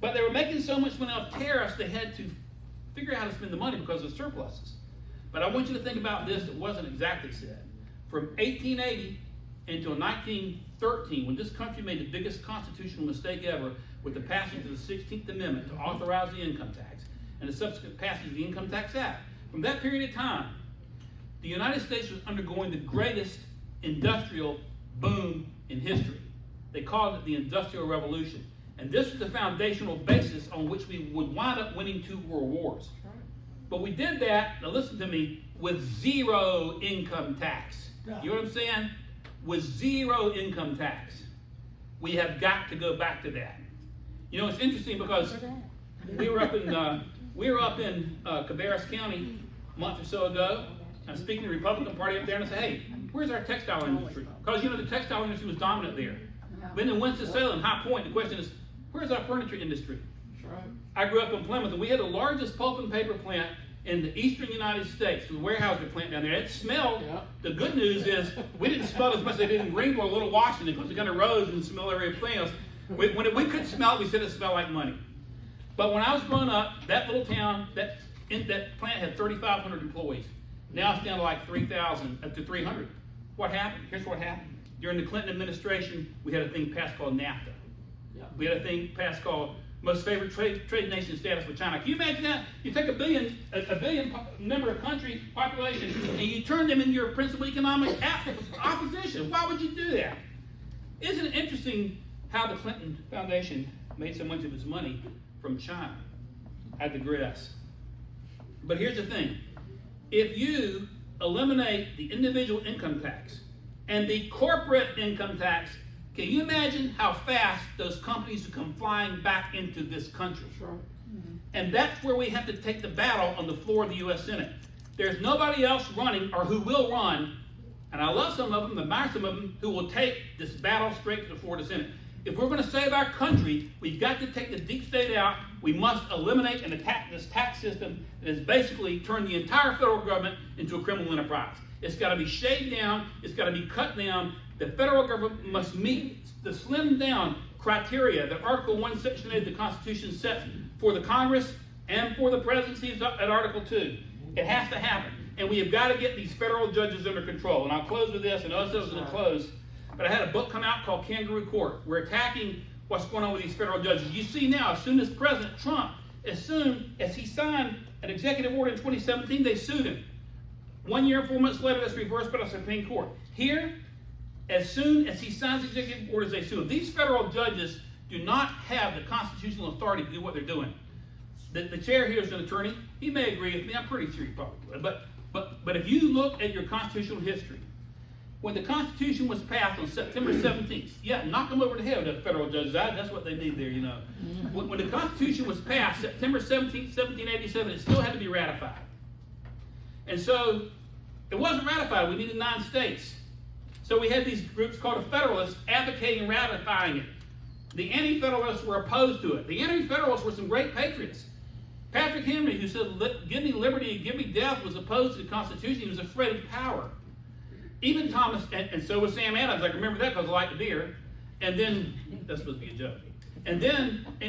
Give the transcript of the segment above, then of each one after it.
But they were making so much money off tariffs, they had to figure out how to spend the money because of surpluses. But I want you to think about this, it wasn't exactly said. From 1880 until 1913, when this country made the biggest constitutional mistake ever with the passage of the 16th Amendment to authorize the income tax and the subsequent passage of the Income Tax Act, from that period of time, the United States was undergoing the greatest industrial boom in history. They called it the Industrial Revolution. And this was the foundational basis on which we would wind up winning 2 world wars. But we did that, now listen to me, with zero income tax. You know what I'm saying? With zero income tax. We have got to go back to that. You know, it's interesting because we were up in Cabarrus County a month or so ago. I'm speaking to the Republican Party up there, and I said, hey, where's our textile industry? Because, you know, the textile industry was dominant there. But in Winston-Salem, High Point, the question is, where's our furniture industry? I grew up in Plymouth, and we had the largest pulp and paper plant in the eastern United States. The Weyerhaeuser plant down there. It smelled. Yeah. The good news is we didn't smell as much as they did in Greenville or Little Washington because it kind of rose and smelled everything else. When we could smell it, we said it smelled like money. But when I was growing up, that little town, that plant had 3,500 employees. Now it's down to like 3,000, up to 300. What happened? Here's what happened. During the Clinton administration, we had a thing passed called NAFTA. Yeah. We had a thing passed called Most Favored Trade Nation status with China. Can you imagine that? You take a billion member of country population and you turn them into your principal economic opposition. Why would you do that? Isn't it interesting how the Clinton Foundation made so much of its money from China? I digress. But here's the thing. If you eliminate the individual income tax and the corporate income tax, can you imagine how fast those companies will come flying back into this country? Sure. Mm-hmm. And that's where we have to take the battle on the floor of the U.S. Senate. There's nobody else running or who will run, and I love some of them, admire some of them, who will take this battle straight to the floor of the Senate. If we're going to save our country, we've got to take the deep state out. We must eliminate and attack this tax system that has basically turned the entire federal government into a criminal enterprise. It's got to be shaved down. It's got to be cut down. The federal government must meet the slimmed down criteria that Article 1, Section 8 of the Constitution sets for the Congress and for the presidency at Article 2. It has to happen. And we have got to get these federal judges under control. And I'll close with this, and I said I was going to close. But I had a book come out called Kangaroo Court. We're attacking what's going on with these federal judges. You see now, as soon as President Trump, as soon as he signed an executive order in 2017, they sued him. 1 year and 4 months later, that's reversed by the Supreme Court. Here, as soon as he signs executive orders, they sue him. These federal judges do not have the constitutional authority to do what they're doing. The chair here is an attorney. He may agree with me. I'm pretty sure he probably would. But if you look at your constitutional history, when the Constitution was passed on September 17th, yeah, knock them over the head, the federal judges. That's what they need there, you know. When the Constitution was passed, September 17th, 1787, it still had to be ratified. And so it wasn't ratified. We needed 9 states. So we had these groups called the Federalists advocating ratifying it. The Anti-Federalists were opposed to it. The Anti-Federalists were some great patriots. Patrick Henry, who said, "Give me liberty, give me death," was opposed to the Constitution. He was afraid of power. Even Thomas, and so was Sam Adams. I can remember that because I liked the beer. And then, that's supposed to be a joke. And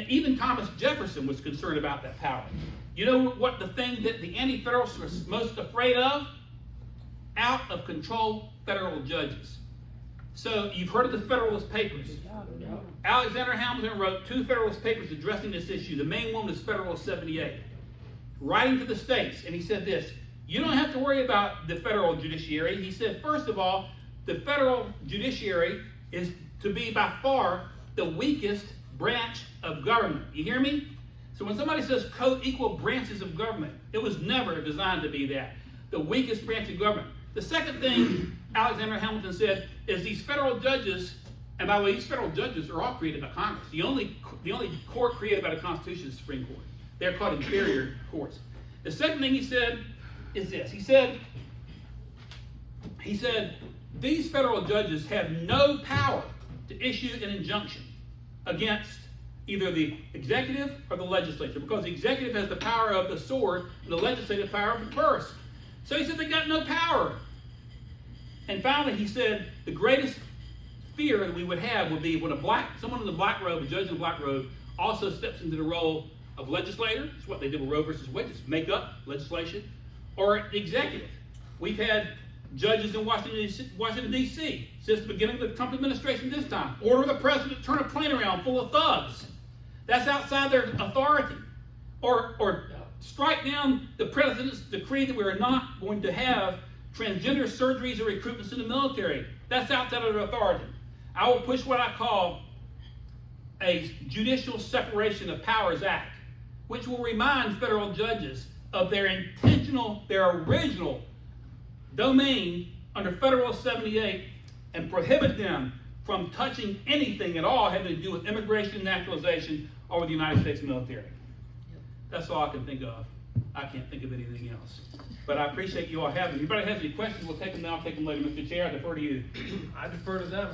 even Thomas Jefferson was concerned about that power. You know what the thing that the Anti-Federalists were most afraid of? Out of control federal judges. So you've heard of the Federalist Papers. Alexander Hamilton wrote 2 Federalist Papers addressing this issue. The main one was Federalist 78. Writing to the states, and he said this: you don't have to worry about the federal judiciary. He said, first of all, the federal judiciary is to be by far the weakest branch of government. You hear me? So when somebody says co-equal branches of government, it was never designed to be that. The weakest branch of government. The second thing Alexander Hamilton said is these federal judges, and by the way, these federal judges are all created by Congress. The only court created by the Constitution is the Supreme Court. They're called inferior courts. The second thing he said is this. He said, these federal judges have no power to issue an injunction against either the executive or the legislature, because the executive has the power of the sword and the legislative power of the purse. So he said they got no power. And finally he said the greatest fear that we would have would be when someone in the black robe, a judge in the black robe, also steps into the role of legislator. It's what they did with Roe versus Wade, just make up legislation, or the executive. We've had judges in Washington, D.C. since the beginning of the Trump administration this time. Order the president to turn a plane around full of thugs. That's outside their authority. Or strike down the president's decree that we are not going to have transgender surgeries or recruitments in the military. That's outside of their authority. I will push what I call a Judicial Separation of Powers Act, which will remind federal judges of their original domain under Federal 78 and prohibit them from touching anything at all having to do with immigration, naturalization, or with the United States military. That's all I can think of. I can't think of anything else. But I appreciate you all having. If anybody has any questions, we'll take them now, take them later. Mr. Chair, I defer to you. I defer to them.